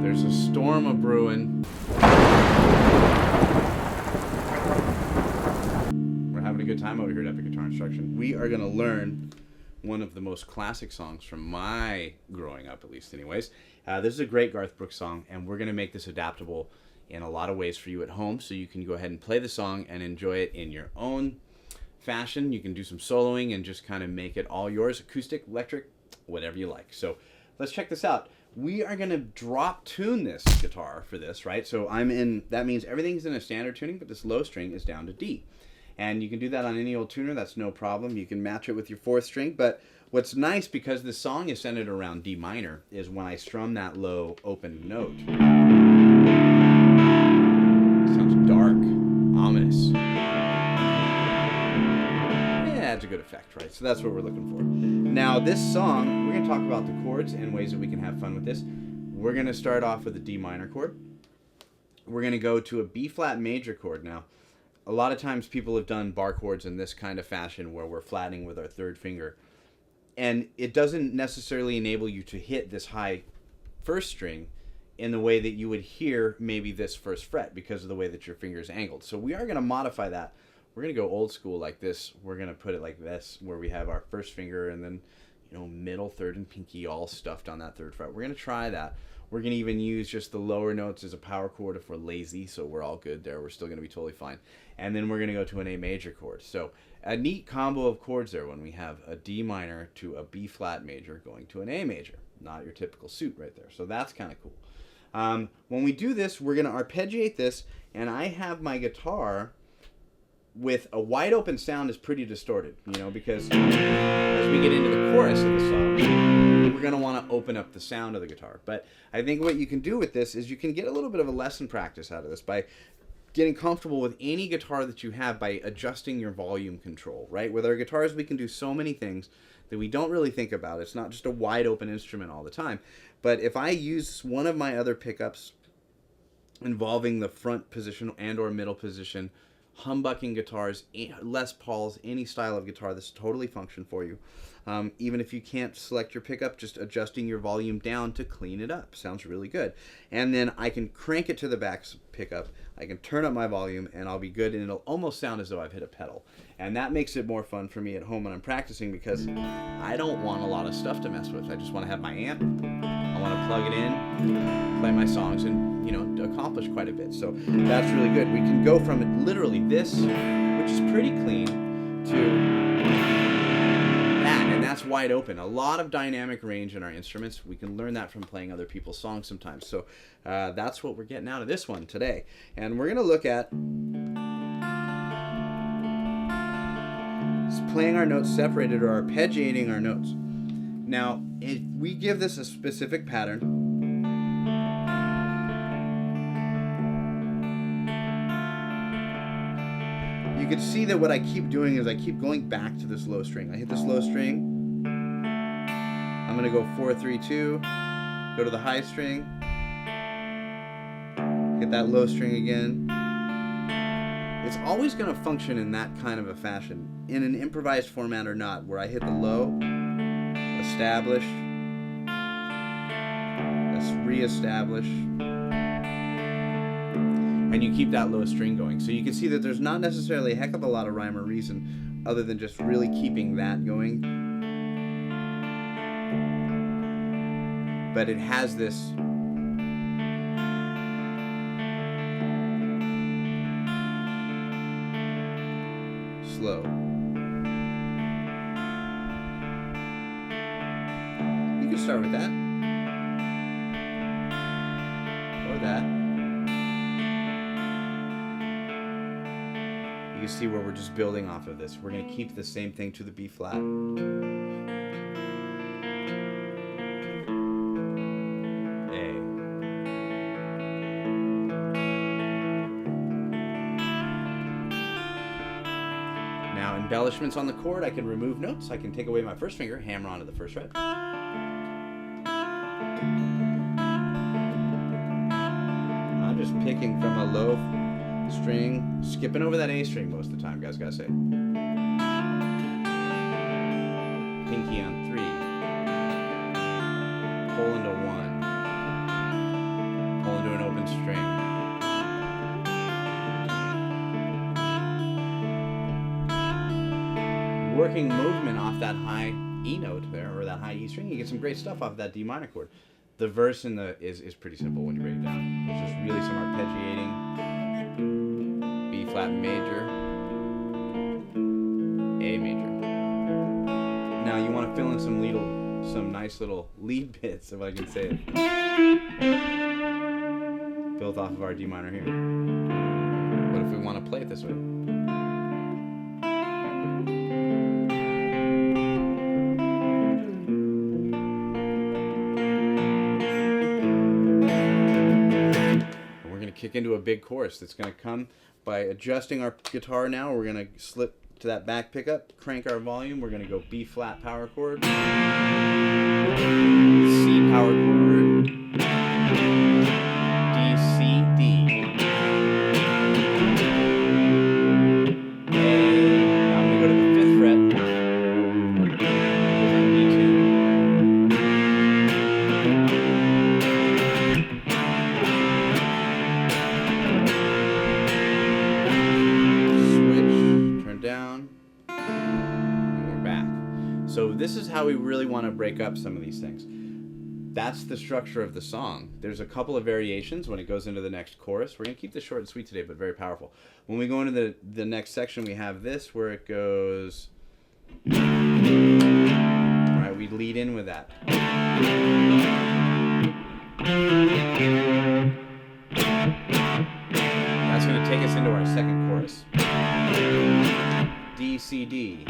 There's a storm a brewing. We're having a good time over here at Epic Guitar Instruction. We are going to learn one of the most classic songs from my growing up, at least anyways. This is a great Garth Brooks song, and we're going to make this adaptable in a lot of ways for you at home, so you can go ahead and play the song and enjoy it in your own fashion. You can do some soloing and just kind of make it all yours, acoustic, electric, whatever you like. So let's check this out. We are going to drop tune this guitar for this, right? So that means everything's in a standard tuning, but this low string is down to D. And you can do that on any old tuner, that's no problem. You can match it with your 4th string, but what's nice, because this song is centered around D minor, is when I strum that low open note. It sounds dark, ominous. Yeah, it's a good effect, right? So that's what we're looking for. Now, this song, we're going to talk about the chords and ways that we can have fun with this. We're going to start off with a D minor chord. We're going to go to a B flat major chord. Now, a lot of times people have done bar chords in this kind of fashion where we're flattening with our 3rd finger. And it doesn't necessarily enable you to hit this high 1st string in the way that you would hear maybe this 1st fret because of the way that your finger is angled. So we are going to modify that. We're going to go old school like this. We're going to put it like this, where we have our 1st finger and then, middle, 3rd, and pinky all stuffed on that 3rd fret. We're going to try that. We're going to even use just the lower notes as a power chord if we're lazy, so we're all good there. We're still going to be totally fine. And then we're going to go to an A major chord. So a neat combo of chords there when we have a D minor to a B flat major going to an A major. Not your typical suit right there. So that's kind of cool. When we do this, we're going to arpeggiate this, and I have my guitar with a wide open sound is pretty distorted, because as we get into the chorus of the song, we're going to want to open up the sound of the guitar. But I think what you can do with this is you can get a little bit of a lesson practice out of this by getting comfortable with any guitar that you have by adjusting your volume control, right? With our guitars, we can do so many things that we don't really think about. It's not just a wide open instrument all the time. But if I use one of my other pickups involving the front position and or middle position, humbucking guitars, Les Pauls, any style of guitar, this totally function for you. Even if you can't select your pickup, just adjusting your volume down to clean it up. Sounds really good. And then I can crank it to the back pickup. I can turn up my volume and I'll be good, and it'll almost sound as though I've hit a pedal. And that makes it more fun for me at home when I'm practicing, because I don't want a lot of stuff to mess with. I just want to have my amp. I want to plug it in, play my songs, and accomplish quite a bit. So that's really good. We can go from literally this, which is pretty clean, to that, and that's wide open. A lot of dynamic range in our instruments. We can learn that from playing other people's songs sometimes. So that's what we're getting out of this one today. And we're going to look at playing our notes separated, or arpeggiating our notes. Now, if we give this a specific pattern, you can see that what I keep doing is I keep going back to this low string. I hit this low string. I'm going to go 4, 3, 2, go to the high string, hit that low string again. It's always going to function in that kind of a fashion, in an improvised format or not, where I hit the low, establish, let's reestablish, and you keep that low string going. So you can see that there's not necessarily a heck of a lot of rhyme or reason other than just really keeping that going. But it has this slow. You can start with that, or that. You can see where we're just building off of this. We're going to keep the same thing to the B flat. A. Embellishments on the chord, I can remove notes. I can take away my first finger, hammer onto the first fret. I'm just picking from a low string, skipping over that A string most of the time, guys, gotta say. Pinky on 3. Pull into 1. Pull into an open string. Working movement off that high E note there, or that high E string, you get some great stuff off of that D minor chord. The verse in the is pretty simple when you break it down. It's just really some arpeggiating. B flat major, A major. Now you want to fill in some nice little lead bits, if I can say it, built off of our D minor here. What if we want to play it this way? Kick into a big chorus that's going to come by adjusting our guitar. Now we're going to slip to that back pickup, crank our volume. We're going to go B flat power chord, C power chord, D, C, D, A. Now I'm going to go to the 5th fret, D2. Down, and we're back. So this is how we really want to break up some of these things. That's the structure of the song. There's a couple of variations when it goes into the next chorus. We're going to keep this short and sweet today, but very powerful. When we go into the next section, we have this where it goes, all right, we lead in with that. That's going to take us into our second chorus. D, C, D.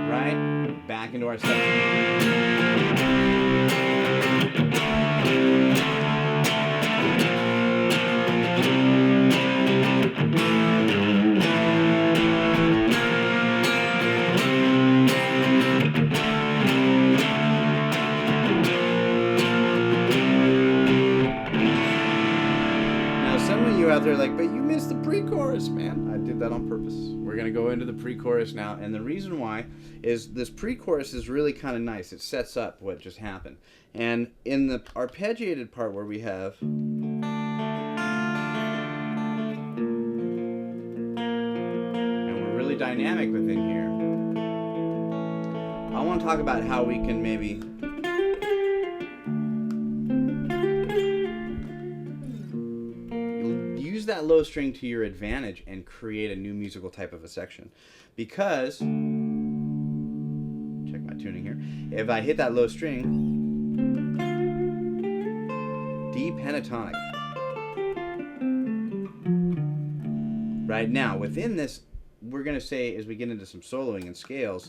Right? Back into our second. Out there like, but you missed the pre-chorus, man. I did that on purpose. We're going to go into the pre-chorus now, and the reason why is this pre-chorus is really kind of nice. It sets up what just happened. And in the arpeggiated part where we have, and we're really dynamic within here, I want to talk about how we can maybe that low string to your advantage and create a new musical type of a section. Because, check my tuning here, if I hit that low string, D pentatonic. Right now, within this, we're going to say, as we get into some soloing and scales,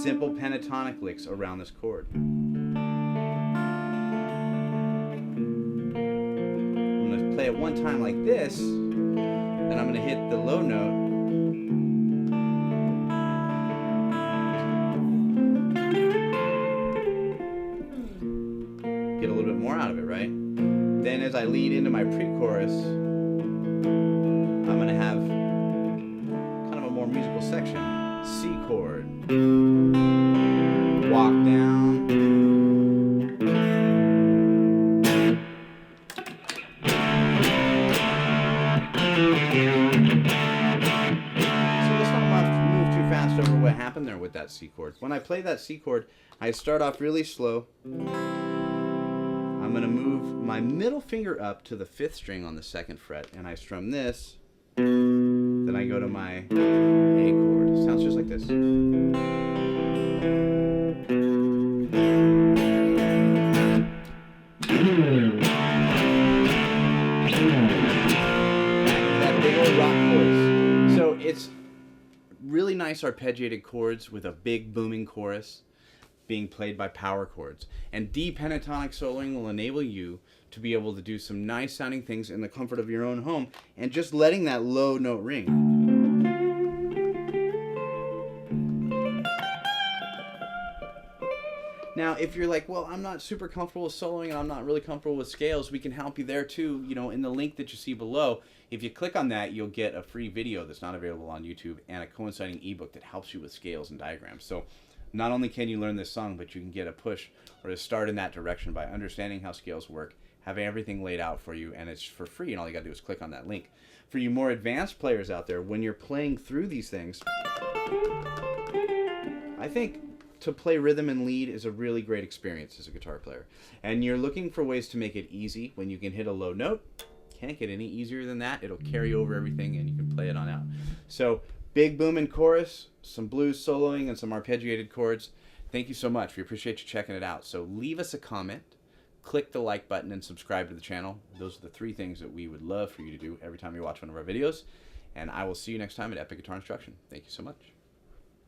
simple pentatonic licks around this chord. Play it one time like this, and I'm going to hit the low note. Get a little bit more out of it, right? Then as I lead into my pre-chorus, I'm going to have kind of a more musical section. C chord. Walk down. There with that C chord. When I play that C chord, I start off really slow. I'm going to move my middle finger up to the 5th string on the 2nd fret, and I strum this. Then I go to my A chord. It sounds just like this. That big old rock chorus. So it's really nice arpeggiated chords with a big booming chorus. being played by power chords. And D pentatonic soloing will enable you to be able to do some nice sounding things in the comfort of your own home and just letting that low note ring. Now, if you're like, well, I'm not super comfortable with soloing and I'm not really comfortable with scales, we can help you there too. You know, in the link that you see below, if you click on that, you'll get a free video that's not available on YouTube and a coinciding ebook that helps you with scales and diagrams. So not only can you learn this song, but you can get a push or a start in that direction by understanding how scales work, having everything laid out for you, and it's for free, and all you gotta do is click on that link. For you more advanced players out there, when you're playing through these things, I think to play rhythm and lead is a really great experience as a guitar player. And you're looking for ways to make it easy when you can hit a low note. Can't get any easier than that. It'll carry over everything and you can play it on out. So big booming chorus, some blues soloing, and some arpeggiated chords. Thank you so much. We appreciate you checking it out. So leave us a comment, click the like button, and subscribe to the channel. Those are the 3 things that we would love for you to do every time you watch one of our videos. And I will see you next time at Epic Guitar Instruction. Thank you so much.